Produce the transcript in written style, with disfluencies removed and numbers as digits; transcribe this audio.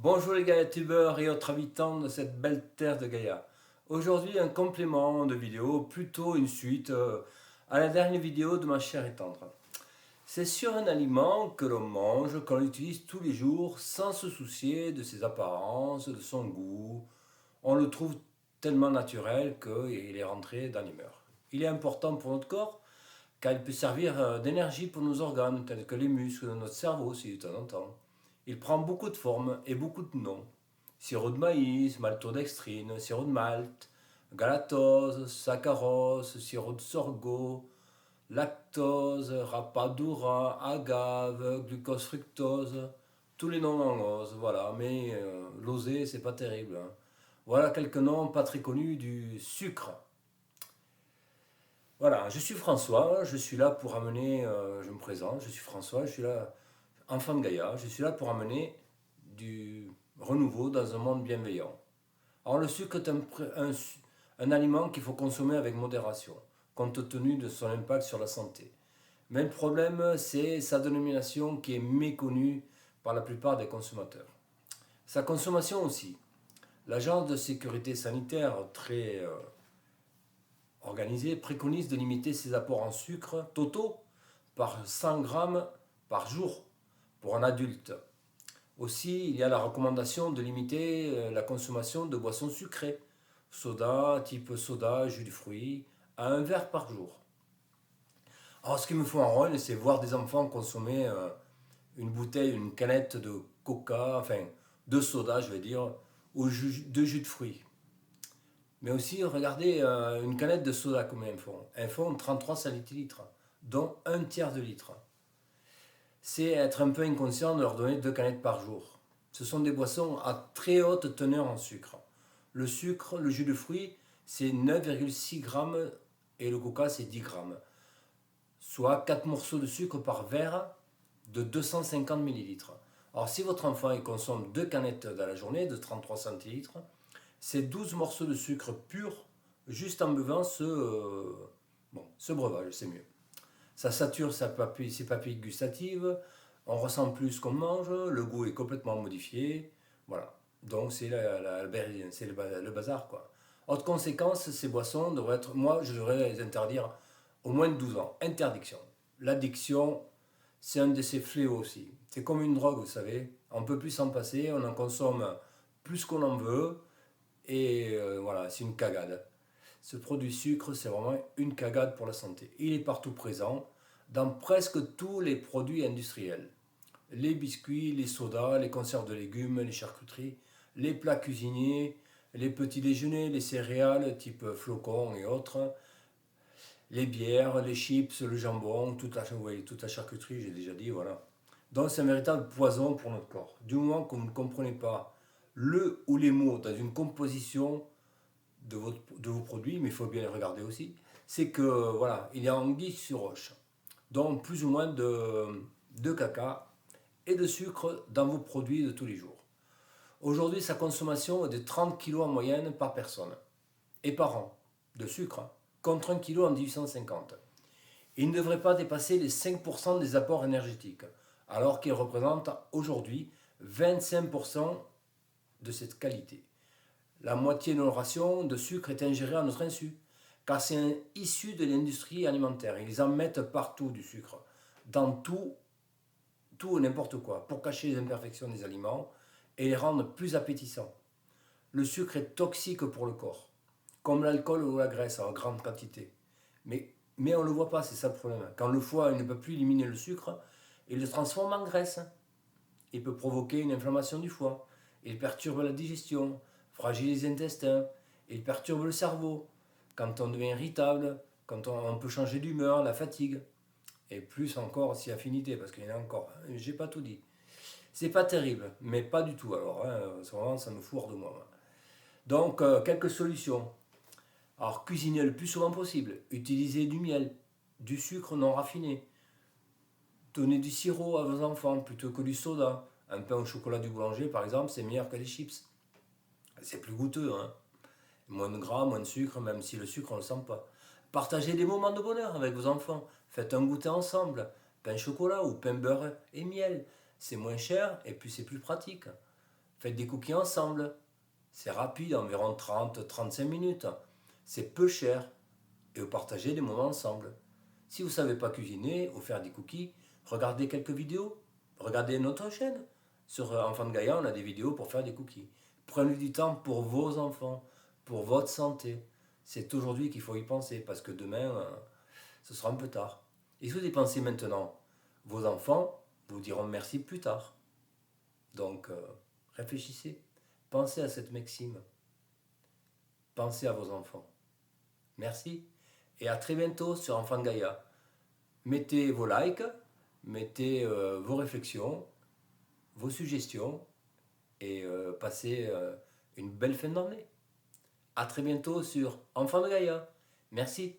Bonjour les Gaïa tubeurs et autres habitants de cette belle terre de Gaïa. Aujourd'hui un complément de vidéo, plutôt une suite à la dernière vidéo de ma chère et tendre. C'est sur un aliment que l'on mange, qu'on utilise tous les jours sans se soucier de ses apparences, de son goût. On le trouve tellement naturel qu'il est rentré dans les mœurs. Il est important pour notre corps car il peut servir d'énergie pour nos organes tels que les muscles de notre cerveau aussi de temps en temps. Il prend beaucoup de formes et beaucoup de noms. Sirop de maïs, maltodextrine, sirop de malt, galatose, saccharose, sirop de sorgho, lactose, rapadura, agave, glucose fructose, tous les noms en ose, voilà, mais l'osé c'est pas terrible, hein. Voilà quelques noms pas très connus du sucre. Voilà, je suis François, je suis là pour amener, je me présente, je suis François, je suis là, enfant de Gaïa, je suis là pour amener du renouveau dans un monde bienveillant. Alors le sucre est un aliment qu'il faut consommer avec modération, compte tenu de son impact sur la santé. Mais le problème, c'est sa dénomination qui est méconnue par la plupart des consommateurs. Sa consommation aussi. L'Agence de sécurité sanitaire, très organisée, préconise de limiter ses apports en sucre totaux par 100 grammes par jour pour un adulte. Aussi, il y a la recommandation de limiter la consommation de boissons sucrées, soda, type soda, jus de fruits, à un verre par jour. Alors, ce qui me fait en rôle, c'est voir des enfants consommer une bouteille, une canette de coca, enfin, de soda, je vais dire, ou de jus de fruits. Mais aussi, regardez une canette de soda, combien elles font? Elles font 33 centilitres, dont un tiers de litre. C'est être un peu inconscient de leur donner 2 canettes par jour. Ce sont des boissons à très haute teneur en sucre. Le sucre, le jus de fruits, c'est 9,6 grammes et le coca, c'est 10 grammes. Soit 4 morceaux de sucre par verre de 250 millilitres. Alors si votre enfant il consomme 2 canettes dans la journée de 33 centilitres, c'est 12 morceaux de sucre pur juste en buvant ce breuvage, c'est mieux. Ça sature ses papilles gustatives, on ressent plus ce qu'on mange, le goût est complètement modifié, voilà. Donc c'est le bazar quoi. Autre conséquence, ces boissons devraient être, moi je devrais les interdire au moins de 12 ans. Interdiction. L'addiction, c'est un de ces fléaux aussi. C'est comme une drogue, vous savez. On ne peut plus s'en passer, on en consomme plus qu'on en veut, et voilà, c'est une cagade. Ce produit sucre, c'est vraiment une cagade pour la santé. Il est partout présent, dans presque tous les produits industriels. Les biscuits, les sodas, les conserves de légumes, les charcuteries, les plats cuisinés, les petits déjeuners, les céréales type flocons et autres, les bières, les chips, le jambon, toute la charcuterie, j'ai déjà dit, voilà. Donc c'est un véritable poison pour notre corps. Du moment que vous ne comprenez pas le ou les mots dans une composition de vos produits, mais il faut bien les regarder aussi, c'est que voilà, il y a anguille sur roche. Donc plus ou moins de caca et de sucre dans vos produits de tous les jours. Aujourd'hui, sa consommation est de 30 kg en moyenne par personne et par an de sucre, contre 1 kg en 1850. Il ne devrait pas dépasser les 5% des apports énergétiques, alors qu'il représente aujourd'hui 25% de cette qualité. La moitié de nos rations de sucre est ingérée à notre insu, car c'est issu de l'industrie alimentaire. Ils en mettent partout du sucre, dans tout et n'importe quoi, pour cacher les imperfections des aliments et les rendre plus appétissants. Le sucre est toxique pour le corps, comme l'alcool ou la graisse en grande quantité. Mais on ne le voit pas, c'est ça le problème. Quand le foie ne peut plus éliminer le sucre, il le transforme en graisse. Il peut provoquer une inflammation du foie. Il perturbe la digestion, fragilise les intestins, il perturbe le cerveau. Quand on devient irritable, quand on peut changer d'humeur, la fatigue. Et plus encore si affinité, parce qu'il y en a encore. J'ai pas tout dit. C'est pas terrible, mais pas du tout alors. Vraiment, ça me fourre de moi. Donc, quelques solutions. Alors, cuisinez le plus souvent possible. Utilisez du miel, du sucre non raffiné. Donnez du sirop à vos enfants plutôt que du soda. Un pain au chocolat du boulanger, par exemple, c'est meilleur que les chips. C'est plus goûteux, hein. Moins de gras, moins de sucre, même si le sucre, on ne le sent pas. Partagez des moments de bonheur avec vos enfants. Faites un goûter ensemble. Pain chocolat ou pain beurre et miel. C'est moins cher et puis c'est plus pratique. Faites des cookies ensemble. C'est rapide, environ 30-35 minutes. C'est peu cher et vous partagez des moments ensemble. Si vous ne savez pas cuisiner ou faire des cookies, regardez quelques vidéos. Regardez notre chaîne. Sur Enfants de Gaïa, on a des vidéos pour faire des cookies. Prenez du temps pour vos enfants, pour votre santé. C'est aujourd'hui qu'il faut y penser parce que demain, ce sera un peu tard. Et si vous y pensez maintenant, vos enfants vous diront merci plus tard. Donc, réfléchissez. Pensez à cette maxime. Pensez à vos enfants. Merci. Et à très bientôt sur Enfants de Gaïa. Mettez vos likes, mettez vos réflexions, vos suggestions et passez une belle fin d'année. À très bientôt sur Enfants de Gaïa. Merci.